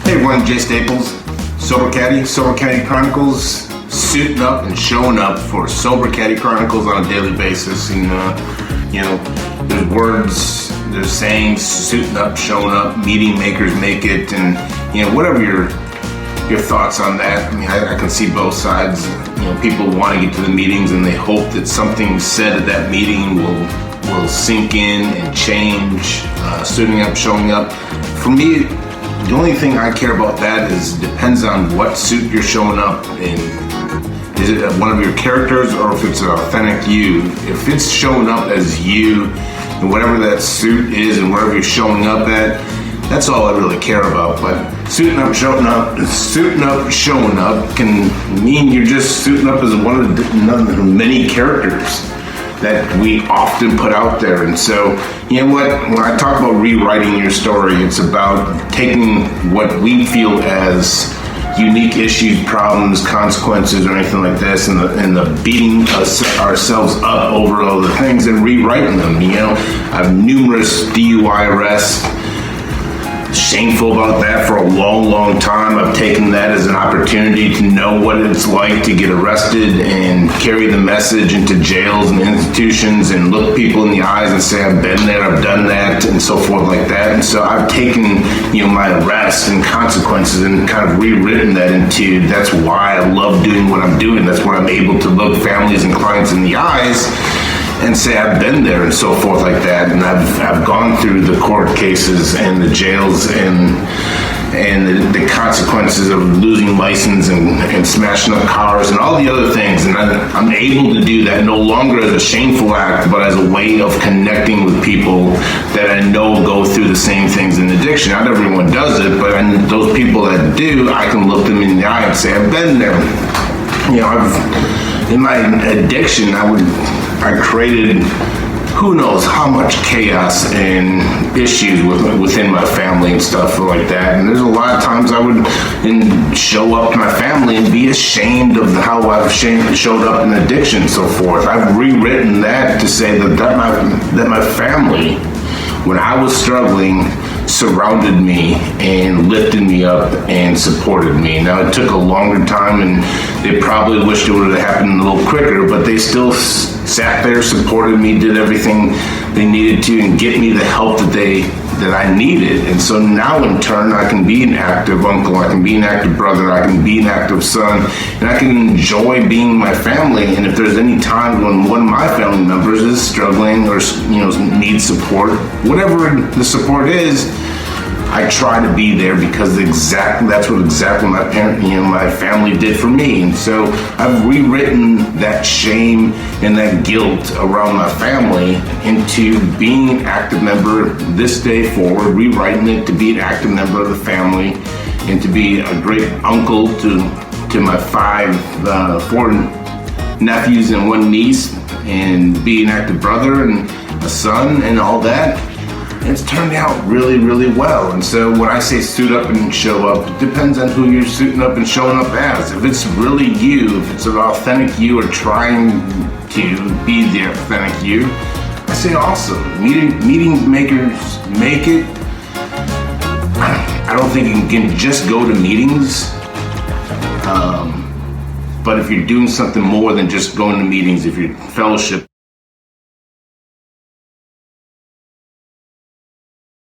Hey everyone, Jay Staples, Sober Caddy Chronicles, suiting up and showing up for Sober Caddy Chronicles on a daily basis. And there's words, there's sayings, suiting up, showing up, meeting makers make it, and whatever your thoughts on that. I mean, I can see both sides. People want to get to the meetings and they hope that something said at that meeting will sink in and change. Suiting up, showing up. For me, the only thing I care about that is depends on what suit you're showing up in. Is it one of your characters or if it's an authentic you? If it's showing up as you and whatever that suit is and wherever you're showing up at, that's all I really care about. But suiting up, showing up can mean you're just suiting up as one of the many characters that we often put out there. And so, when I talk about rewriting your story, it's about taking what we feel as unique issues, problems, consequences, or anything like this, and the beating ourselves up over all the things and rewriting them. I have numerous DUI arrests. Shameful about that for a long time. I've taken that as an opportunity to know what it's like to get arrested and carry the message into jails and institutions and look people in the eyes and say, I've been there, I've done that, and so forth like that. And so I've taken, my arrest and consequences and kind of rewritten that into, that's why I love doing what I'm doing. That's why I'm able to look families and clients in the eyes and say I've been there and so forth like that, and I've gone through the court cases and the jails and the consequences of losing license and smashing up cars and all the other things, and I'm able to do that no longer as a shameful act, but as a way of connecting with people that I know go through the same things in addiction. Not everyone does it, but those people that do, I can look them in the eye and say I've been there. In my addiction, I created who knows how much chaos and issues within my family and stuff like that. And there's a lot of times I would show up to my family and be ashamed of how I've showed up in addiction and so forth. I've rewritten that to say that my family, when I was struggling, surrounded me and lifted me up and supported me. Now, it took a longer time and they probably wished it would have happened a little quicker, but they still sat there, supported me, did everything they needed to and get me the help that I needed. And so now in turn, I can be an active uncle, I can be an active brother, I can be an active son, and I can enjoy being my family. And if there's any time when one of my family members is struggling or needs support, whatever the support is, I try to be there because that's what exactly my parent, my family did for me. And so I've rewritten that shame and that guilt around my family into being an active member this day forward, rewriting it to be an active member of the family and to be a great uncle to my four nephews and one niece, and be an active brother and a son and all that. It's turned out really, really well. And so when I say suit up and show up, it depends on who you're suiting up and showing up as. If it's really you, if it's an authentic you or trying to be the authentic you, I say awesome. Meeting makers make it. I don't think you can just go to meetings. But if you're doing something more than just going to meetings, if you're fellowship,